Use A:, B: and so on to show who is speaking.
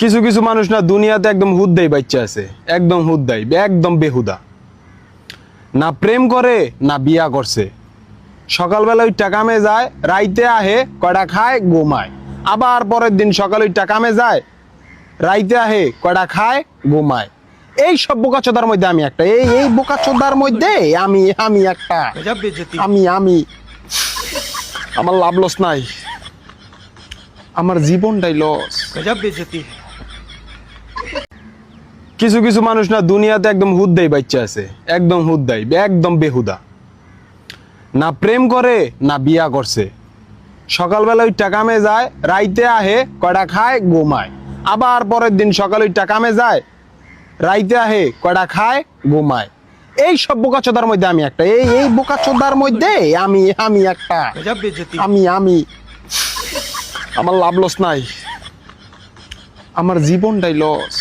A: কিছু কিছু মানুষ না দুনিয়াতে একদম হুদ্দাই বাচ্চা আছে, একদম হুদ্দাই, একদম বেহুদা। না প্রেম করে না বিয়া করছে। সকালবেলা ওই কামে যায়, রাইতে আহে, কয়টা খায়, ঘুমায়। আবার পরের দিন সকালে ওই কামে যায়, রাইতে আহে, কয়টা খায়, ঘুমায়। এই সব বোকাচোদার মধ্যে আমি একটা, এই বোকাচোদার মধ্যে আমি একটা, আমি আমার লাভ লস নাই, আমার জীবনটাই লস। কিছু কিছু মানুষ না দুনিয়াতে একদম হুদ্দাই বাচ্চা আছে, একদম হুদ্দাই, একদম বেহুদা। না প্রেম করে না বিয়া করছে। সকালবেলা ওই কামে যায়, রাইতে আহে, কয়টা খায়, ঘুমায়। আবার পরের দিন সকালে ওই কামে যায়, রাইতে আহে, কয়টা খায়, ঘুমায়। এই সব বোকাচোদার মধ্যে আমি একটা, এই বোকাচোদার মধ্যে আমি একটা, আমি আমার লাভ লস নাই, আমার জীবনটাই লস।